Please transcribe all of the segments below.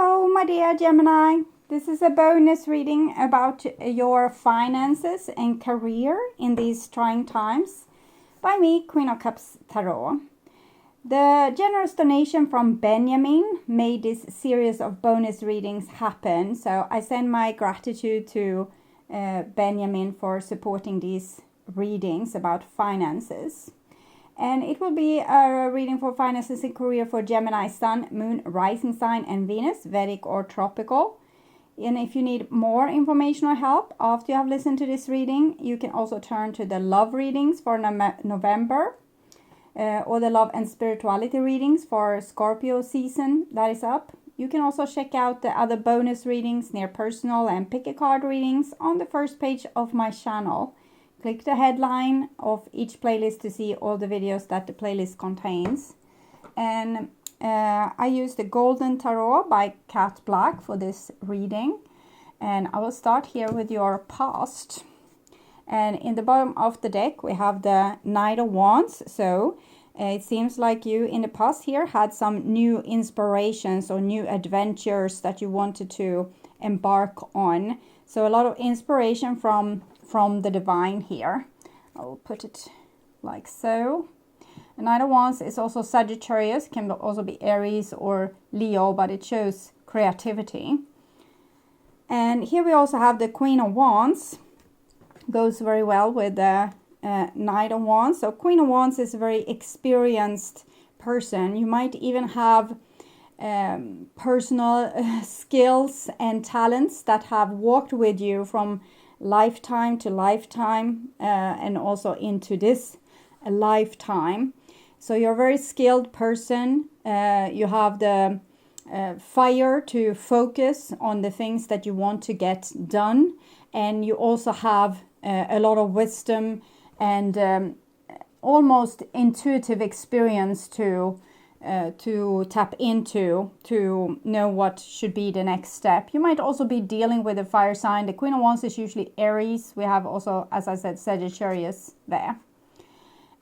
Hello, my dear Gemini. This is a bonus reading about your finances and career in these trying times by me, Queen of Cups Tarot. The generous donation from Benjamin made this series of bonus readings happen, so I send my gratitude to Benjamin for supporting these readings about finances. And it will be a reading for finances and career for Gemini, Sun, Moon, Rising Sign, and Venus, Vedic or Tropical. And if you need more information or help after you have listened to this reading, you can also turn to the love readings for November or the love and spirituality readings for Scorpio season that is up. You can also check out the other bonus readings, near personal and pick a card readings on the first page of my channel. Click the headline of each playlist to see all the videos that the playlist contains. And I use the Golden Tarot by Cat Black for this reading. And I will start here with your past. And in the bottom of the deck we have the Knight of Wands. So it seems like you in the past here had some new inspirations or new adventures that you wanted to embark on. So a lot of inspiration from the divine here. I will put it like so. The Knight of Wands is also Sagittarius, can also be Aries or Leo, but it shows creativity. And here we also have the Queen of Wands. Goes very well with the Knight of Wands. So Queen of Wands is a very experienced person. You might even have personal skills and talents that have walked with you from lifetime to lifetime and also into this lifetime. So you're a very skilled person. You have the fire to focus on the things that you want to get done, and you also have a lot of wisdom and almost intuitive experience to tap into to know what should be the next step. You might also be dealing with a fire sign. The Queen of Wands is usually Aries. We have also, as I said, Sagittarius there.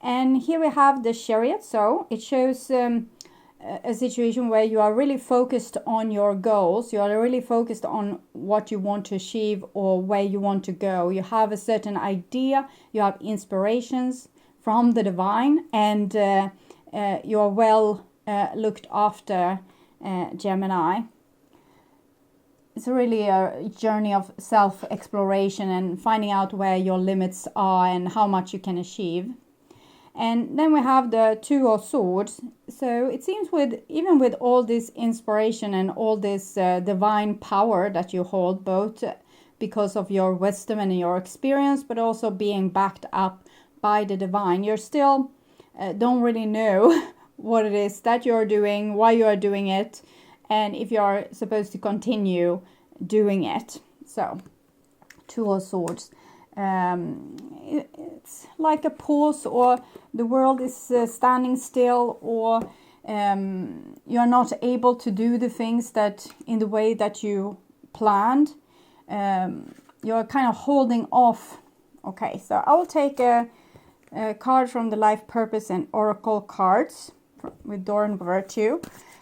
And here we have the Chariot. So it shows a situation where you are really focused on your goals. You are really focused on what you want to achieve or where you want to go. You have a certain idea. You have inspirations from the divine, and you are well looked after, Gemini. It's really a journey of self-exploration and finding out where your limits are and how much you can achieve. And then we have the Two of Swords. So it seems even with all this inspiration and all this divine power that you hold, both because of your wisdom and your experience, but also being backed up by the divine, you're still don't really know what it is that you're doing, why you are doing it, and if you are supposed to continue doing it. So, Two of Swords. It's like a pause, or the world is standing still, or you're not able to do the things that in the way that you planned. You're kind of holding off. Okay, so I will take a card from the Life Purpose and Oracle cards with Dorn Virtue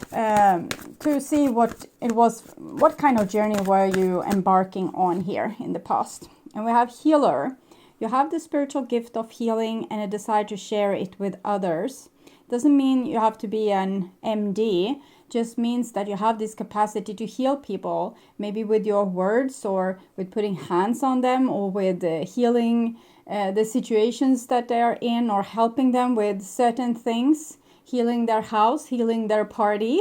to see what it was, what kind of journey were you embarking on here in the past. And we have Healer. You have the spiritual gift of healing and a desire to share it with others. Doesn't mean you have to be an MD, just means that you have this capacity to heal people, maybe with your words or with putting hands on them, or with healing the situations that they are in, or helping them with certain things, healing their house, healing their party,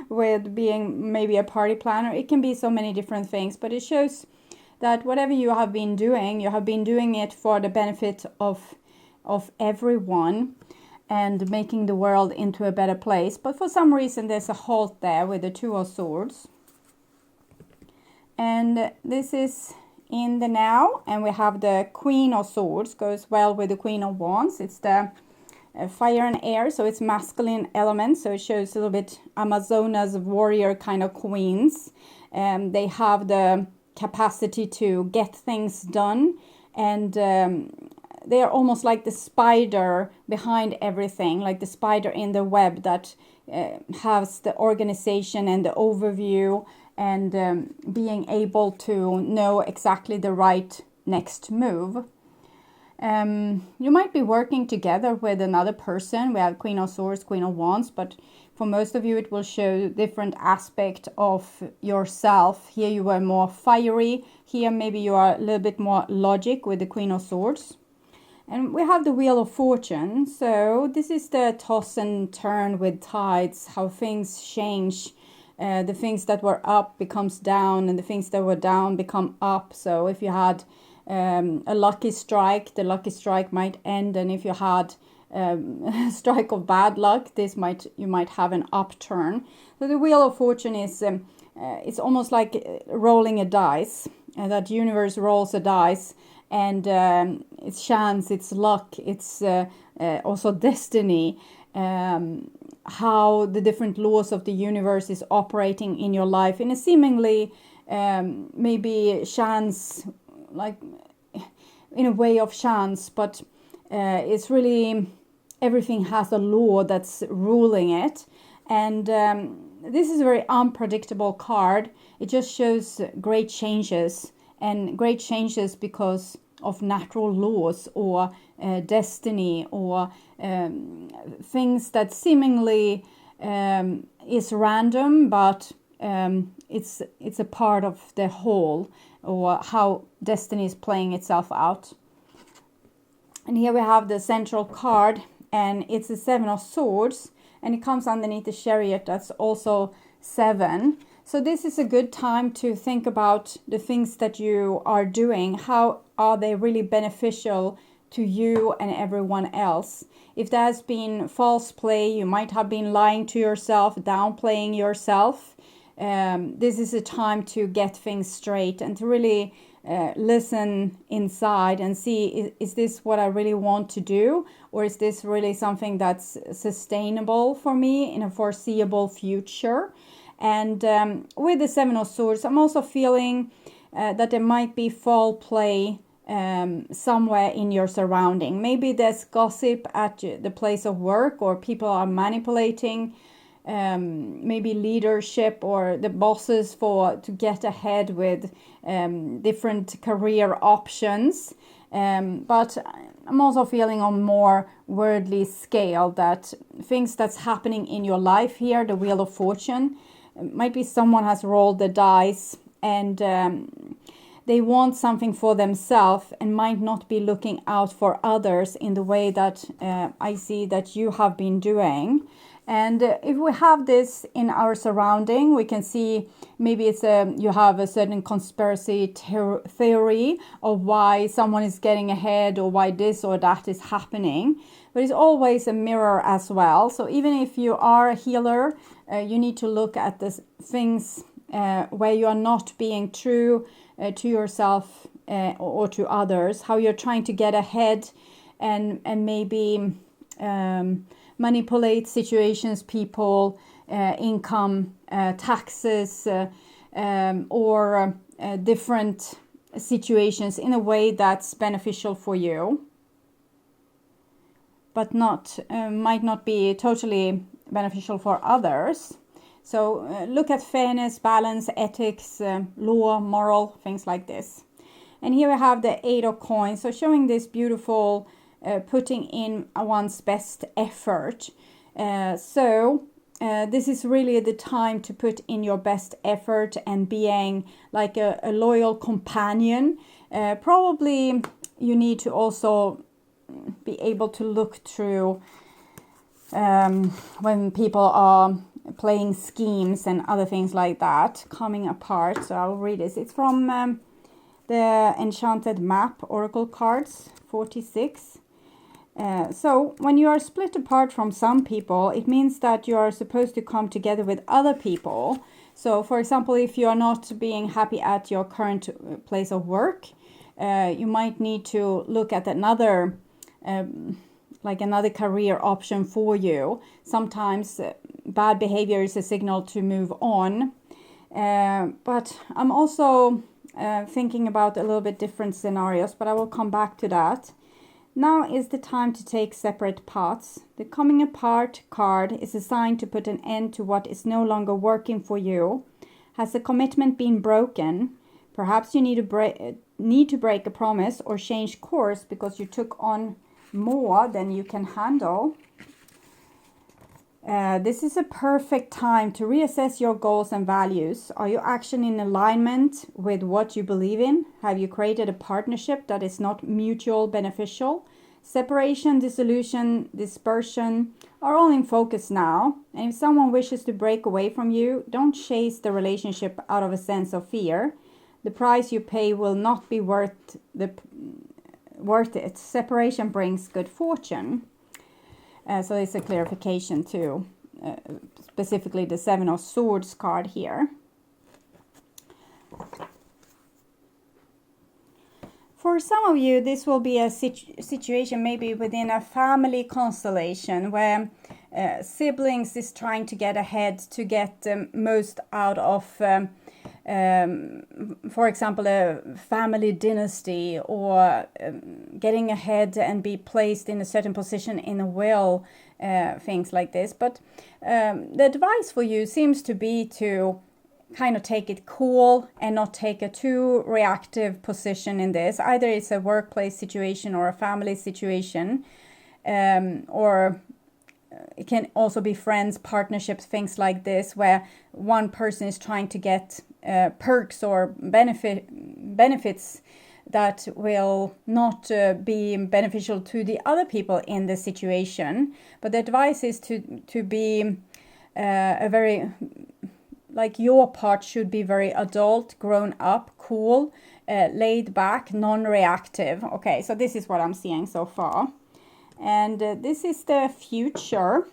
with being maybe a party planner. It can be so many different things, but it shows that whatever you have been doing it for the benefit of everyone and making the world into a better place. But for some reason there's a halt there with the Two of Swords. And this is in the now, and we have the Queen of Swords, goes well with the Queen of Wands. It's the fire and air, so it's masculine element, so it shows a little bit Amazonas warrior kind of queens. They have the capacity to get things done, and they are almost like the spider behind everything, like the spider in the web that has the organization and the overview and being able to know exactly the right next move. You might be working together with another person. We have Queen of Swords, Queen of Wands, but for most of you it will show different aspect of yourself. Here you are more fiery. Here maybe you are a little bit more logic with the Queen of Swords. And we have the Wheel of Fortune. So this is the toss and turn with tides, how things change. The things that were up becomes down, and the things that were down become up. So if you had a lucky strike, the lucky strike might end, and if you had a strike of bad luck, you might have an upturn. So the Wheel of Fortune is it's almost like rolling a dice. That universe rolls a dice, and it's chance, it's luck, it's also destiny. How the different laws of the universe is operating in your life in a seemingly maybe chance, like in a way of chance, but it's really everything has a law that's ruling it. And this is a very unpredictable card. It just shows great changes, and great changes because of natural laws or destiny, or things that seemingly is random, but it's a part of the whole, or how destiny is playing itself out. And here we have the central card, and it's the Seven of Swords, and it comes underneath the Chariot. That's also 7. So this is a good time to think about the things that you are doing. How are they really beneficial to you and everyone else? If there has been false play, you might have been lying to yourself, downplaying yourself. This is a time to get things straight and to really listen inside and see, is this what I really want to do? Or is this really something that's sustainable for me in a foreseeable future? And with the Seven of Swords, I'm also feeling that there might be foul play somewhere in your surrounding. Maybe there's gossip at the place of work, or people are manipulating maybe leadership or the bosses to get ahead with different career options. But I'm also feeling on more worldly scale that things that's happening in your life here, the Wheel of Fortune, might be someone has rolled the dice and they want something for themselves and might not be looking out for others in the way that I see that you have been doing. And if we have this in our surrounding, we can see maybe you have a certain conspiracy theory of why someone is getting ahead or why this or that is happening. But it's always a mirror as well. So even if you are a healer, you need to look at the things where you are not being true to yourself or to others, how you're trying to get ahead and maybe manipulate situations, people, income, taxes, or different situations in a way that's beneficial for you, but might not be totally beneficial for others. So look at fairness, balance, ethics, law, moral, things like this. And here we have the 8 of coins, so showing this beautiful putting in one's best effort. So this is really the time to put in your best effort and being like a loyal companion. Probably you need to also be able to look through when people are playing schemes and other things like that coming apart. So I'll read this. It's from the Enchanted Map Oracle cards 46. So when you are split apart from some people, it means that you are supposed to come together with other people. So for example, if you are not being happy at your current place of work, you might need to look at another career option for you. Sometimes bad behavior is a signal to move on. But I'm also thinking about a little bit different scenarios, but I will come back to that. Now is the time to take separate paths. The coming apart card is a sign to put an end to what is no longer working for you. Has a commitment been broken? Perhaps you need to break a promise or change course because you took on more than you can handle. This is a perfect time to reassess your goals and values. Are you actually in alignment with what you believe in? Have you created a partnership that is not mutual beneficial? Separation, dissolution, dispersion are all in focus now. And if someone wishes to break away from you, don't chase the relationship out of a sense of fear. The price you pay will not be worth it. Separation brings good fortune. So it's a clarification too, specifically the Seven of Swords card here. For some of you, this will be a situation maybe within a family constellation where siblings is trying to get ahead to get the most out of, for example, a family dynasty, or getting ahead and be placed in a certain position in a will, things like this. But the advice for you seems to be to kind of take it cool and not take a too reactive position in this. Either it's a workplace situation or a family situation, or it can also be friends, partnerships, things like this, where one person is trying to get perks or benefits that will not be beneficial to the other people in the situation. But the advice is to be a very, like, your part should be very adult, grown up, cool, laid back, non-reactive. Okay, so this is what I'm seeing so far. And this is the future.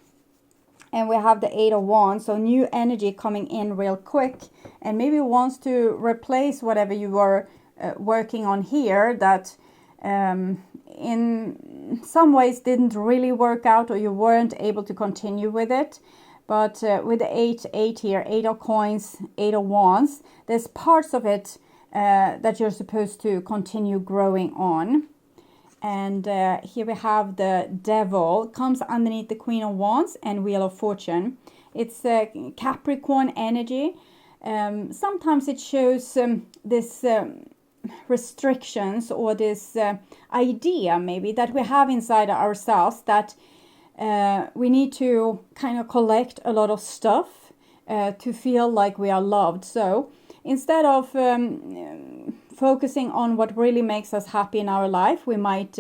And we have the Eight of Wands, so new energy coming in real quick. And maybe wants to replace whatever you were working on here that in some ways didn't really work out, or you weren't able to continue with it. But with the 8 here, 8 of coins, 8 of wands, there's parts of it that you're supposed to continue growing on. And here we have the devil, comes underneath the Queen of Wands and Wheel of Fortune. It's Capricorn energy. Sometimes it shows this restrictions, or this idea maybe that we have inside ourselves that we need to kind of collect a lot of stuff to feel like we are loved. So instead of focusing on what really makes us happy in our life, we might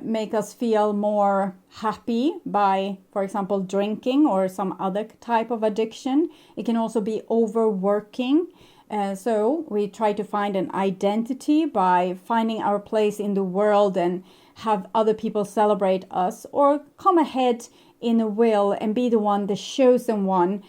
make us feel more happy by, for example, drinking or some other type of addiction. It can also be overworking. So we try to find an identity by finding our place in the world and have other people celebrate us, or come ahead in a will and be the one, the chosen one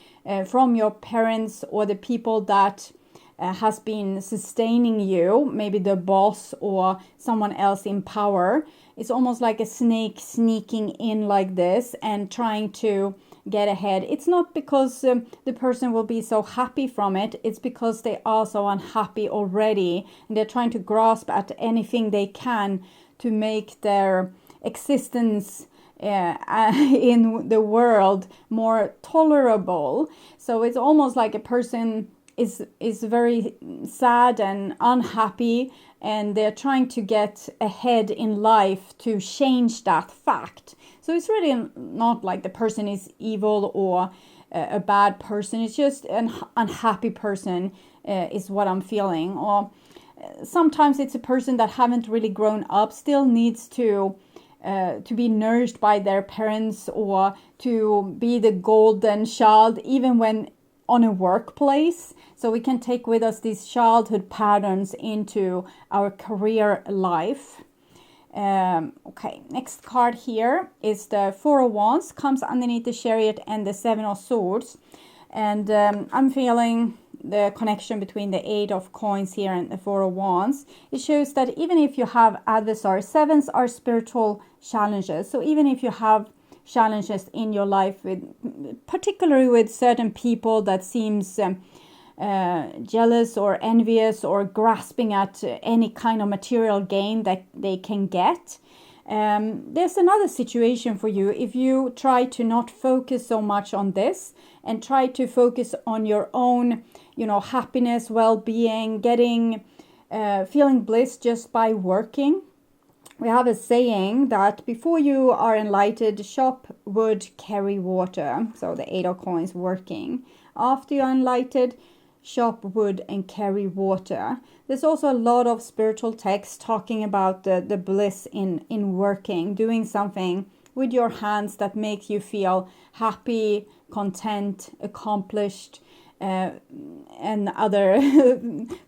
from your parents or the people that has been sustaining you, maybe the boss or someone else in power. It's almost like a snake sneaking in like this and trying to get ahead. It's not because the person will be so happy from it. It's because they are so unhappy already, and they're trying to grasp at anything they can to make their existence in the world more tolerable. So it's almost like a person is very sad and unhappy, and they're trying to get ahead in life to change that fact. So it's really not like the person is evil or a bad person. It's just an unhappy person is what I'm feeling. Or sometimes it's a person that haven't really grown up, still needs to be nourished by their parents, or to be the golden child even when on a workplace. So we can take with us these childhood patterns into our career life. Okay, next card here is the Four of Wands, comes underneath the Chariot and the Seven of Swords. And I'm feeling the connection between the Eight of Coins here and the Four of Wands. It shows that even if you have adversaries, sevens are spiritual challenges. So even if you have challenges in your life, particularly with certain people that seems jealous or envious or grasping at any kind of material gain that they can get, There's another situation for you if you try to not focus so much on this and try to focus on your own, happiness, well-being, feeling bliss just by working. We have a saying that before you are enlightened, shop wood, carry water. So the 8 of coins working. After you're enlightened, shop wood and carry water. There's also a lot of spiritual texts talking about the bliss in working, doing something with your hands that makes you happy, content, accomplished, and other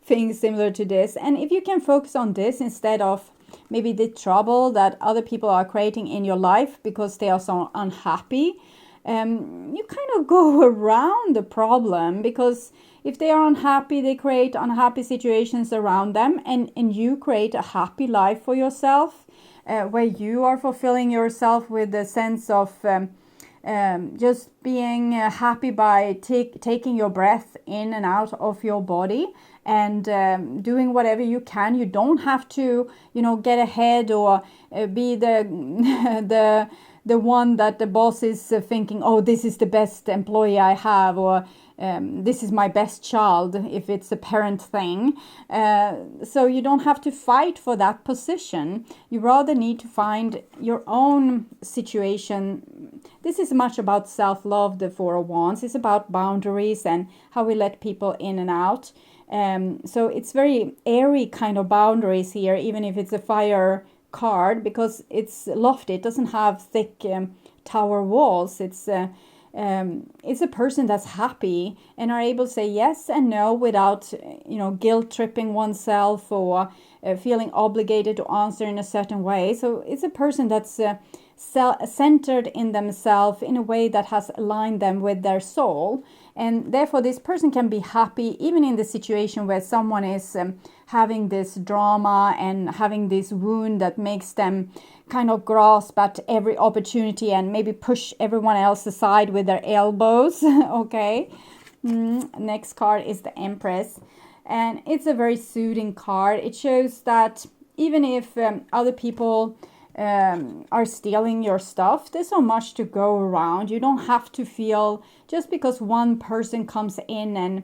things similar to this. And if you can focus on this instead of maybe the trouble that other people are creating in your life because they are so unhappy, you kind of go around the problem, because if they are unhappy, they create unhappy situations around them, and you create a happy life for yourself, where you are fulfilling yourself with a sense of just being happy by taking your breath in and out of your body, and doing whatever you can. You don't have to, get ahead or be the one that the boss is thinking, oh, this is the best employee I have, or this is my best child, if it's a parent thing. So you don't have to fight for that position. You rather need to find your own situation. This is much about self-love, the Four of Wands. It's about boundaries and how we let people in and out. So it's very airy kind of boundaries here, even if it's a fire card, because it's lofty. It doesn't have thick tower walls. It's a person that's happy and are able to say yes and no without, guilt tripping oneself or feeling obligated to answer in a certain way. So it's a person that's centered in themselves in a way that has aligned them with their soul. And therefore, this person can be happy even in the situation where someone is having this drama and having this wound that makes them kind of grasp at every opportunity and maybe push everyone else aside with their elbows. Okay. Next card is the Empress. And it's a very soothing card. It shows that even if other people are stealing your stuff, there's so much to go around. You don't have to feel, just because one person comes in and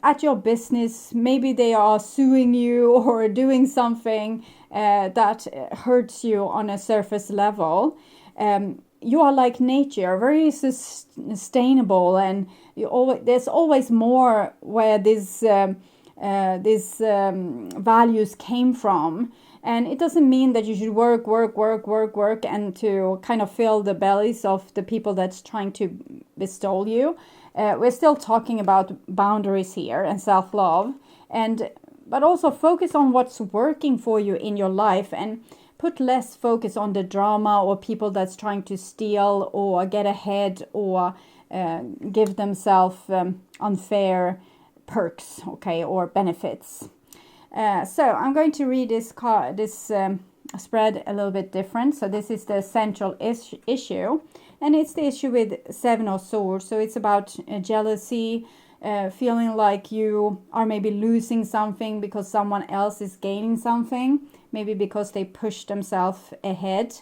at your business, maybe they are suing you or doing something that hurts you on a surface level. You are like nature, very sustainable, and there's always more where these values came from. And it doesn't mean that you should work, and to kind of fill the bellies of the people that's trying to bestow you. We're still talking about boundaries here and self-love, but also focus on what's working for you in your life, and put less focus on the drama or people that's trying to steal or get ahead or give themselves unfair perks, okay, or benefits. So I'm going to read this spread a little bit different. So this is the central issue, and it's the issue with Seven of Swords. So it's about jealousy, feeling like you are maybe losing something because someone else is gaining something, maybe because they push themselves ahead.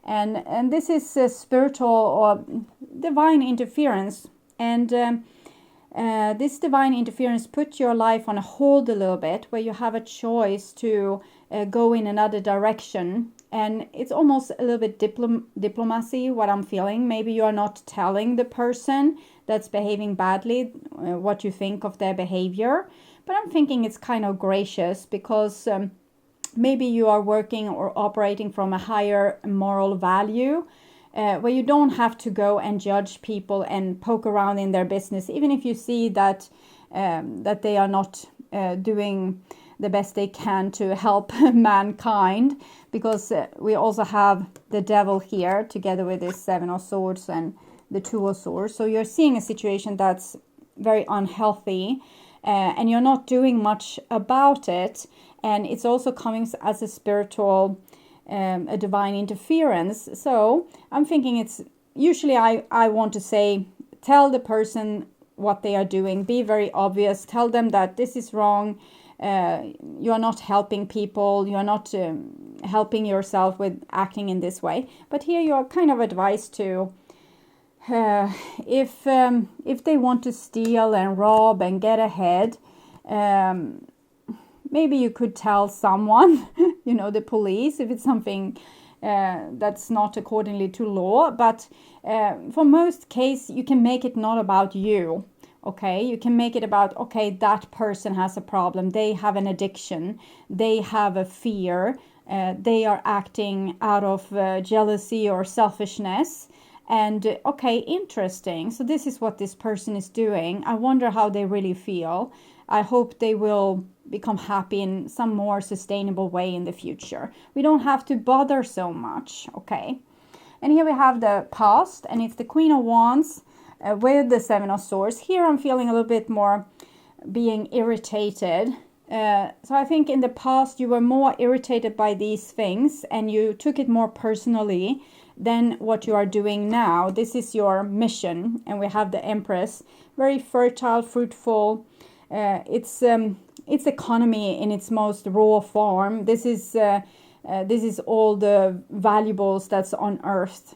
And this is spiritual or divine interference. And this divine interference puts your life on a hold a little bit, where you have a choice to go in another direction. And it's almost a little bit diplomacy, what I'm feeling. Maybe you are not telling the person that's behaving badly what you think of their behavior. But I'm thinking it's kind of gracious, because maybe you are working or operating from a higher moral value, where you don't have to go and judge people and poke around in their business, even if you see that they are not doing the best they can to help mankind, because we also have the devil here together with this Seven of Swords and the Two of Swords. So you're seeing a situation that's very unhealthy, and you're not doing much about it. And it's also coming as a spiritual a divine interference. So I'm thinking it's usually I want to say, tell the person what they are doing, be very obvious, tell them that this is wrong, you are not helping people, you are not helping yourself with acting in this way. But here you are kind of advised to, if they want to steal and rob and get ahead, maybe you could tell someone, the police, if it's something that's not accordingly to law. But for most case, you can make it not about you. Okay, you can make it about, okay, that person has a problem, they have an addiction, they have a fear, they are acting out of jealousy or selfishness. And okay, interesting. So this is what this person is doing. I wonder how they really feel. I hope they will become happy in some more sustainable way in the future. We don't have to bother so much, okay? And here we have the past, and it's the Queen of Wands with the Seven of Swords. Here I'm feeling a little bit more being irritated. So I think in the past you were more irritated by these things and you took it more personally than what you are doing now. This is your mission, and we have the Empress, very fertile, fruitful. It's economy in its most raw form. This is all the valuables that's on earth,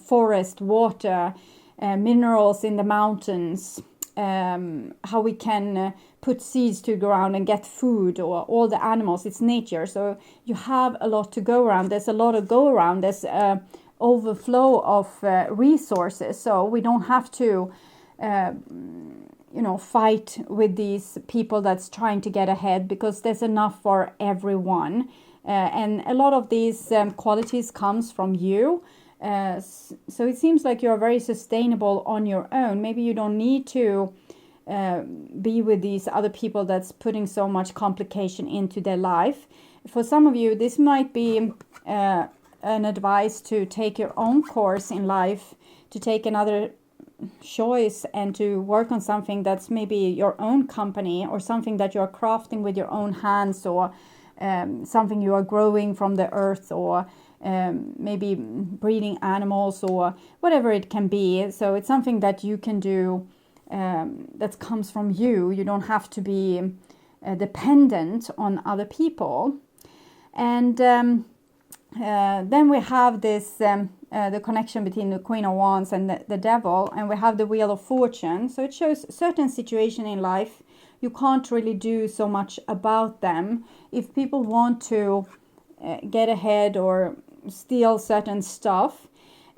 forest, water, minerals in the mountains, how we can put seeds to the ground and get food, or all the animals. It's nature. So you have a lot to go around. There's a lot to go around. There's overflow of resources. So we don't have to fight with these people that's trying to get ahead, because there's enough for everyone. And a lot of these qualities comes from you. So it seems like you're very sustainable on your own. Maybe you don't need to be with these other people that's putting so much complication into their life. For some of you, this might be an advice to take your own course in life, to take another choice and to work on something that's maybe your own company, or something that you're crafting with your own hands, or something you are growing from the earth, or maybe breeding animals, or whatever it can be. So it's something that you can do that comes from you. You don't have to be dependent on other people. And then we have this the connection between the Queen of Wands and the Devil, and we have the Wheel of Fortune. So it shows certain situation in life you can't really do so much about them. If people want to get ahead or steal certain stuff,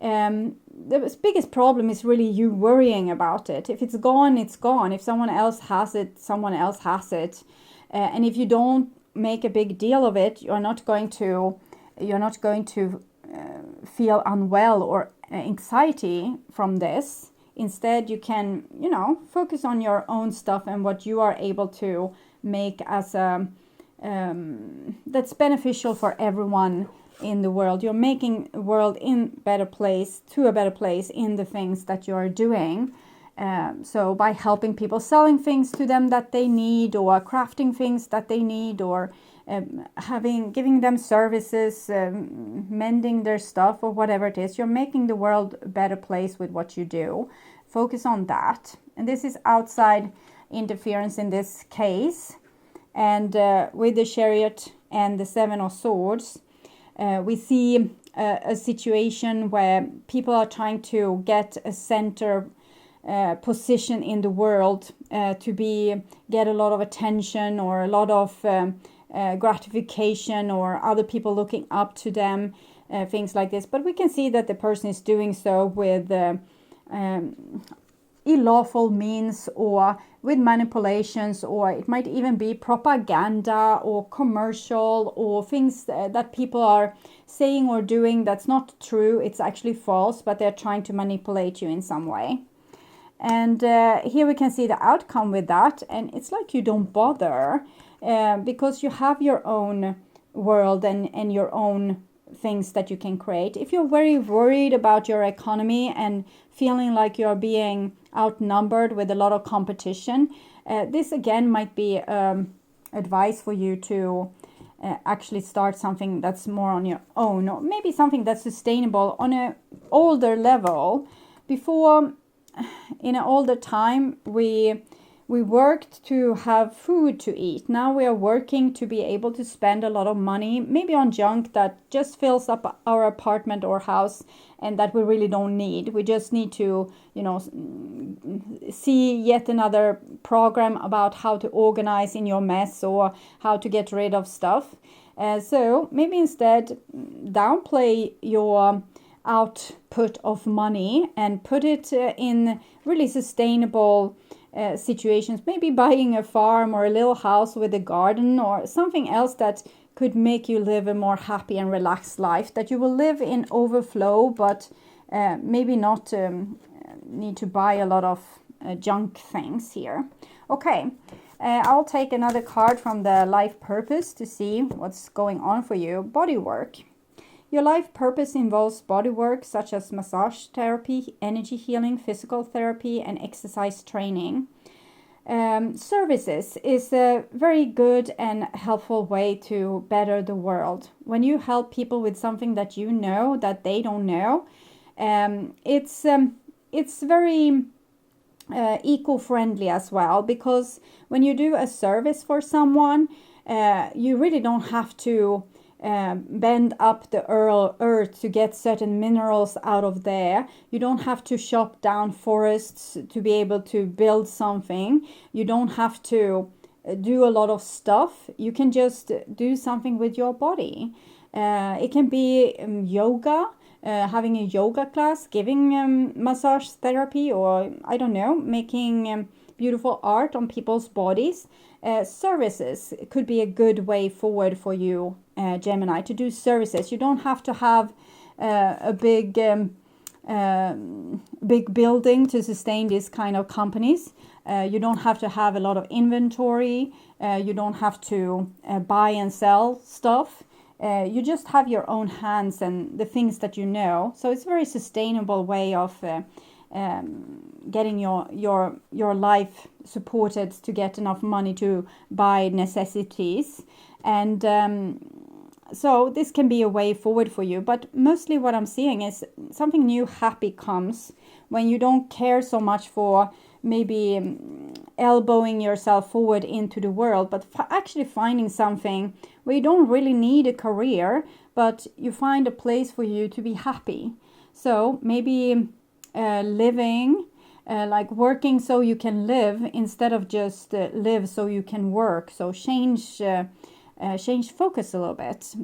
the biggest problem is really you worrying about it. If it's gone, it's gone. If someone else has it, someone else has it. And if you don't make a big deal of it, you're not going to feel unwell or anxiety from this. Instead, you can, focus on your own stuff and what you are able to make as a that's beneficial for everyone in the world. You're making the world to a better place in the things that you are doing. So by helping people, selling things to them that they need, or crafting things that they need, or giving them services, mending their stuff, or whatever it is, you're making the world a better place with what you do. Focus on that. And this is outside interference in this case. And with the Chariot and the Seven of Swords, we see a situation where people are trying to get a center position in the world, to get a lot of attention, or a lot of gratification, or other people looking up to them, things like this. But we can see that the person is doing so with unlawful means, or with manipulations, or it might even be propaganda or commercial, or things that people are saying or doing that's not true. It's actually false, but they're trying to manipulate you in some way. And here we can see the outcome with that, and it's like you don't bother, because you have your own world and your own things that you can create. If you're very worried about your economy and feeling like you're being outnumbered with a lot of competition, this again might be advice for you to actually start something that's more on your own, or maybe something that's sustainable on an older level. Before, in an older time, we we worked to have food to eat. Now we are working to be able to spend a lot of money, maybe on junk that just fills up our apartment or house and that we really don't need. We just need to, see yet another program about how to organize in your mess or how to get rid of stuff. So maybe instead downplay your output of money and put it in really sustainable situations, maybe buying a farm or a little house with a garden or something else that could make you live a more happy and relaxed life, that you will live in overflow, but maybe not need to buy a lot of junk things here. Okay, I'll take another card from the life purpose to see what's going on for you. Body work. Your life purpose involves body work such as massage therapy, energy healing, physical therapy, and exercise training. Services is a very good and helpful way to better the world. When you help people with something that you know that they don't know, it's very eco-friendly as well, because when you do a service for someone, you really don't have to bend up the earth to get certain minerals out of there. You don't have to chop down forests to be able to build something. You don't have to do a lot of stuff. You can just do something with your body. It can be yoga, having a yoga class, giving massage therapy, or I don't know, making beautiful art on people's bodies. Services could be a good way forward for you, Gemini, to do services. You don't have to have a big building to sustain these kind of companies. You don't have to have a lot of inventory. You don't have to buy and sell stuff. You just have your own hands and the things that you know. So it's a very sustainable way of getting your life supported to get enough money to buy necessities. And so this can be a way forward for you. But mostly what I'm seeing is something new, happy comes when you don't care so much for maybe elbowing yourself forward into the world, but actually finding something where you don't really need a career, but you find a place for you to be happy. So maybe living, like working so you can live instead of just live so you can work. So change focus a little bit.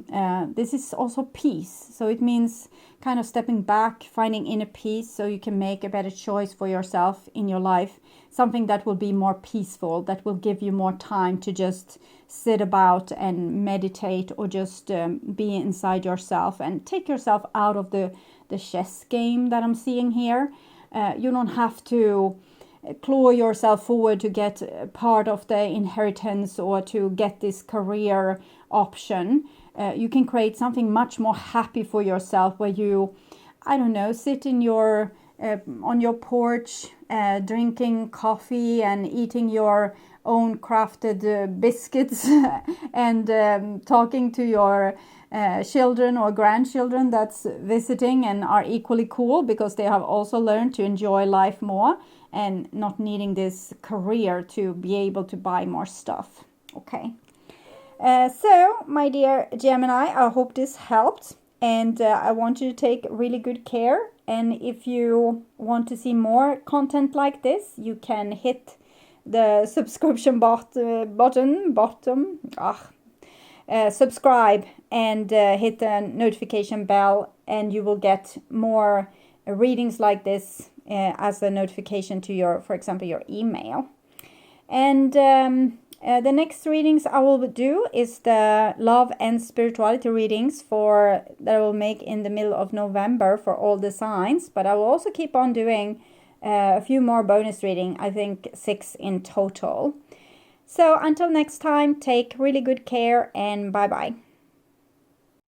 This is also peace. So it means kind of stepping back, finding inner peace so you can make a better choice for yourself in your life. Something that will be more peaceful, that will give you more time to just sit about and meditate, or just be inside yourself and take yourself out of the chess game that I'm seeing here. You don't have to claw yourself forward to get part of the inheritance or to get this career option. You can create something much more happy for yourself, where you, I don't know, sit in your on your porch, drinking coffee and eating your own crafted biscuits and talking to your children or grandchildren that's visiting and are equally cool, because they have also learned to enjoy life more and not needing this career to be able to buy more stuff. Okay. So, my dear Gemini, I hope this helped, and I want you to take really good care. And if you want to see more content like this, you can hit the subscription subscribe and hit the notification bell, and you will get more readings like this as a notification to your, for example, your email. And the next readings I will do is the love and spirituality readings that I will make in the middle of November for all the signs. But I will also keep on doing a few more bonus reading, I think 6 in total. So until next time, take really good care and bye-bye.